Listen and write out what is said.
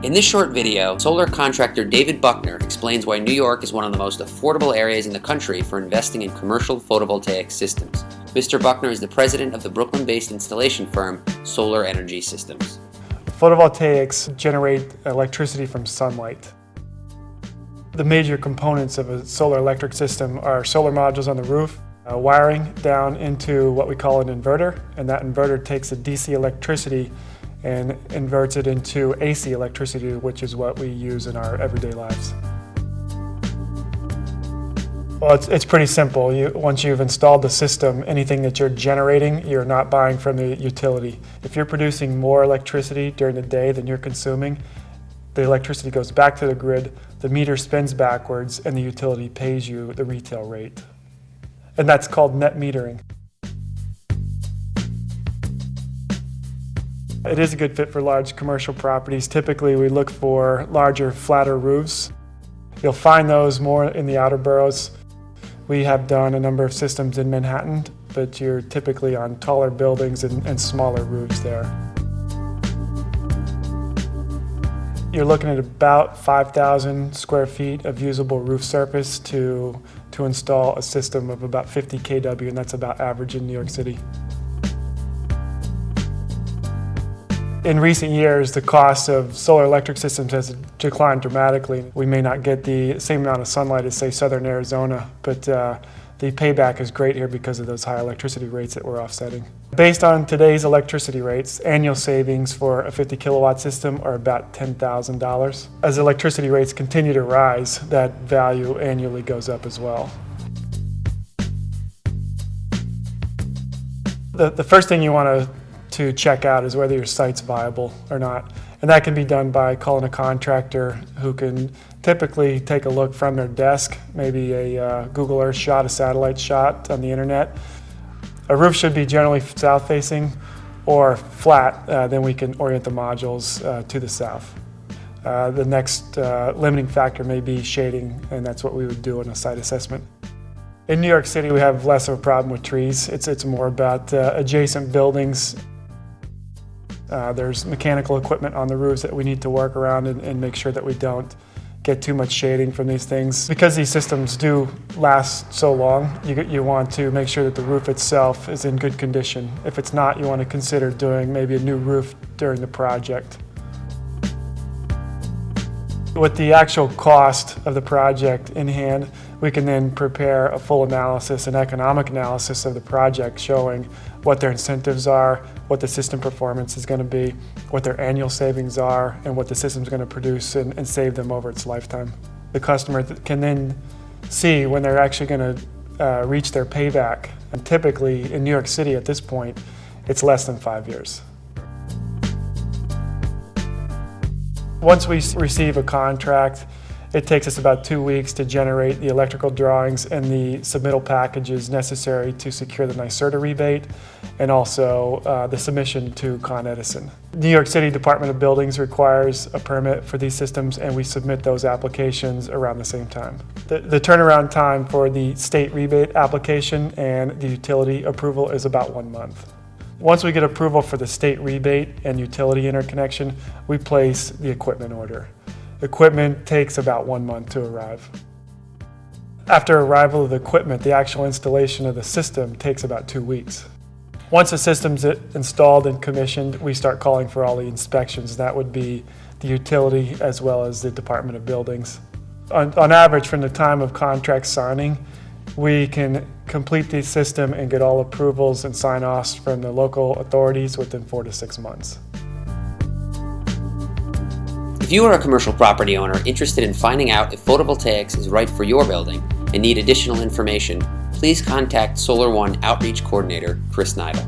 In this short video, solar contractor David Buckner explains why New York is one of the most affordable areas in the country for investing in commercial photovoltaic systems. Mr. Buckner is the president of the Brooklyn-based installation firm Solar Energy Systems. Photovoltaics generate electricity from sunlight. The major components of a solar electric system are solar modules on the roof, wiring down into what we call an inverter, and that inverter takes the DC electricity and inverts it into AC electricity, which is what we use in our everyday lives. Well, it's pretty simple. Once you've installed the system, anything that you're generating, you're not buying from the utility. If you're producing more electricity during the day than you're consuming, the electricity goes back to the grid, the meter spins backwards, and the utility pays you the retail rate. And that's called net metering. It is a good fit for large commercial properties. Typically, we look for larger, flatter roofs. You'll find those more in the outer boroughs. We have done a number of systems in Manhattan, but you're typically on taller buildings and smaller roofs there. You're looking at about 5,000 square feet of usable roof surface to install a system of about 50 kW, and that's about average in New York City. In recent years, the cost of solar electric systems has declined dramatically. We may not get the same amount of sunlight as, say, southern Arizona, but the payback is great here because of those high electricity rates that we're offsetting. Based on today's electricity rates, annual savings for a 50 kilowatt system are about $10,000. As electricity rates continue to rise, that value annually goes up as well. The first thing you want to check out is whether your site's viable or not. And that can be done by calling a contractor who can typically take a look from their desk, maybe a Google Earth shot, a satellite shot on the internet. A roof should be generally south-facing or flat, then we can orient the modules to the south. The next limiting factor may be shading, and that's what we would do in a site assessment. In New York City, we have less of a problem with trees. It's more about adjacent buildings. There's mechanical equipment on the roofs that we need to work around and make sure that we don't get too much shading from these things. Because these systems do last so long, you want to make sure that the roof itself is in good condition. If it's not, you want to consider doing maybe a new roof during the project. With the actual cost of the project in hand, we can then prepare a full analysis, an economic analysis of the project showing what their incentives are, what the system performance is going to be, what their annual savings are, and what the system is going to produce and save them over its lifetime. The customer can then see when they're actually going to reach their payback. And typically in New York City at this point, it's less than 5 years. Once we receive a contract, it takes us about 2 weeks to generate the electrical drawings and the submittal packages necessary to secure the NYC rebate and also the submission to Con Edison. New York City Department of Buildings requires a permit for these systems, and we submit those applications around the same time. The turnaround time for the state rebate application and the utility approval is about 1 month. Once we get approval for the state rebate and utility interconnection, we place the equipment order. Equipment takes about 1 month to arrive. After arrival of the equipment, the actual installation of the system takes about 2 weeks. Once the system's installed and commissioned, we start calling for all the inspections. That would be the utility as well as the Department of Buildings. On average, from the time of contract signing, we can complete the system and get all approvals and sign-offs from the local authorities within 4 to 6 months. If you are a commercial property owner interested in finding out if photovoltaics is right for your building and need additional information, please contact Solar One Outreach Coordinator Chris Neidel.